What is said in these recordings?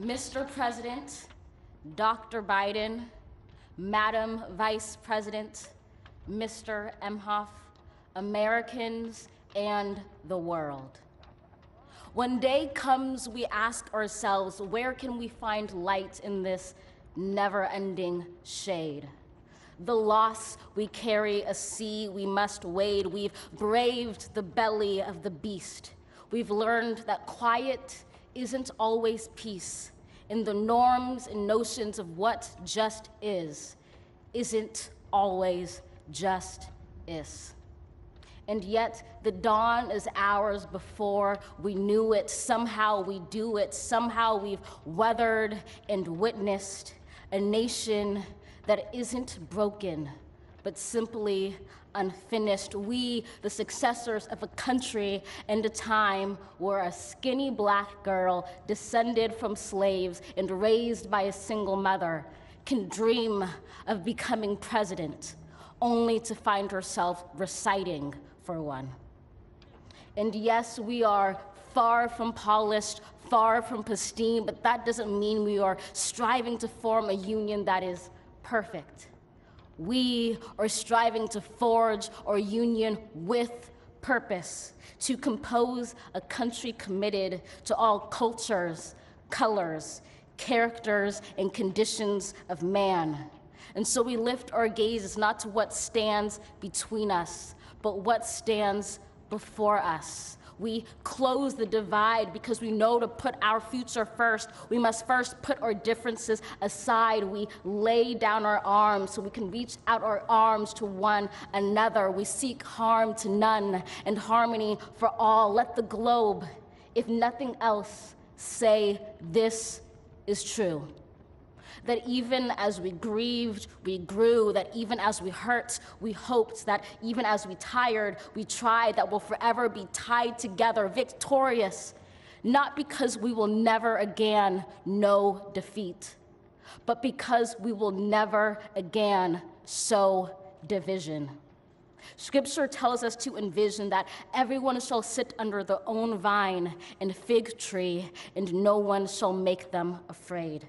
Mr. President, Dr. Biden, Madam Vice President, Mr. Emhoff, Americans, and the world. When day comes, we ask ourselves, where can we find light in this never-ending shade? The loss we carry, a sea we must wade. We've braved the belly of the beast. We've learned that quiet isn't always peace, and the norms and notions of what just isn't always just is. And yet the dawn is ours before we knew it. Somehow we do it. Somehow we've weathered and witnessed a nation that isn't broken, but simply unfinished. We, the successors of a country and a time where a skinny black girl descended from slaves and raised by a single mother can dream of becoming president, only to find herself reciting for one. And yes, we are far from polished, far from pristine, but that doesn't mean we are striving to form a union that is perfect. We are striving to forge our union with purpose, to compose a country committed to all cultures, colors, characters, and conditions of man. And so we lift our gazes not to what stands between us, but what stands before us. We close the divide because we know to put our future first, we must first put our differences aside. We lay down our arms so we can reach out our arms to one another. We seek harm to none and harmony for all. Let the globe, if nothing else, say this is true. That even as we grieved, we grew, that even as we hurt, we hoped, that even as we tired, we tried, that we'll forever be tied together, victorious, not because we will never again know defeat, but because we will never again sow division. Scripture tells us to envision that everyone shall sit under their own vine and fig tree, and no one shall make them afraid.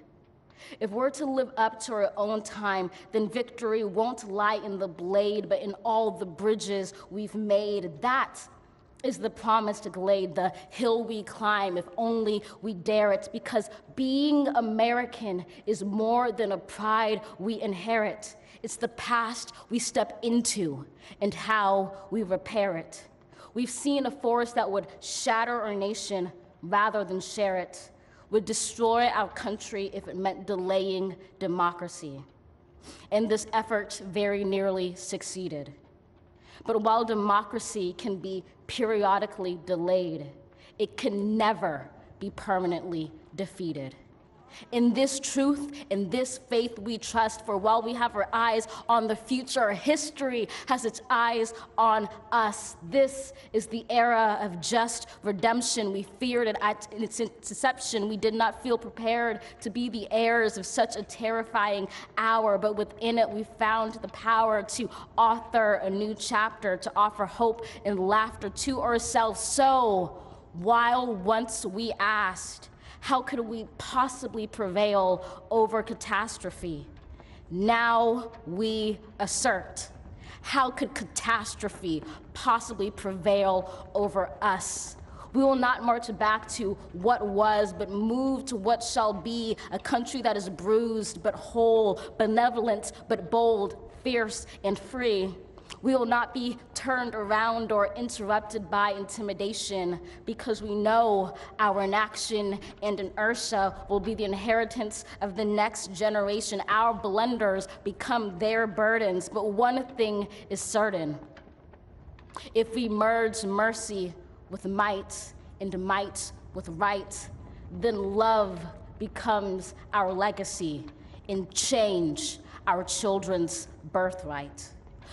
If we're to live up to our own time, then victory won't lie in the blade, but in all the bridges we've made. That is the promised glade, the hill we climb, if only we dare it, because being American is more than a pride we inherit. It's the past we step into and how we repair it. We've seen a force that would shatter our nation rather than share it, would destroy our country if it meant delaying democracy. And this effort very nearly succeeded. But while democracy can be periodically delayed, it can never be permanently defeated. In this truth, in this faith we trust, for while we have our eyes on the future, history has its eyes on us. This is the era of just redemption. We feared it at its inception. We did not feel prepared to be the heirs of such a terrifying hour, but within it we found the power to author a new chapter, to offer hope and laughter to ourselves. So, while once we asked, how could we possibly prevail over catastrophe? Now we assert, how could catastrophe possibly prevail over us? We will not march back to what was, but move to what shall be, a country that is bruised but whole, benevolent but bold, fierce and free. We will not be turned around or interrupted by intimidation, because we know our inaction and inertia will be the inheritance of the next generation. Our blunders become their burdens, but one thing is certain. If we merge mercy with might and might with right, then love becomes our legacy and change our children's birthright.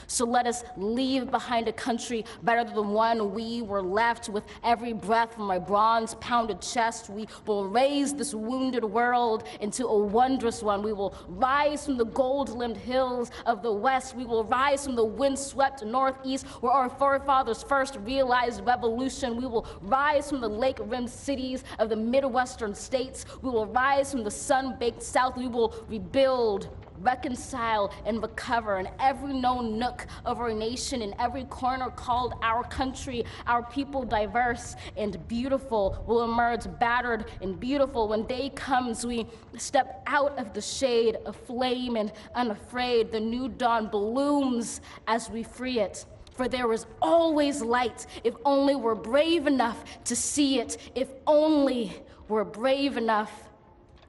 So let us leave behind a country better than the one we were left. With every breath from my bronze-pounded chest, we will raise this wounded world into a wondrous one. We will rise from the gold-limbed hills of the West. We will rise from the wind-swept Northeast, where our forefathers first realized revolution. We will rise from the lake-rimmed cities of the Midwestern states. We will rise from the sun-baked South. We will rebuild, reconcile, and recover in every known nook of our nation, in every corner called our country. Our people, diverse and beautiful, will emerge battered and beautiful. When day comes, we step out of the shade of flame and unafraid. The new dawn blooms as we free it. For there is always light, if only we're brave enough to see it, if only we're brave enough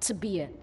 to be it.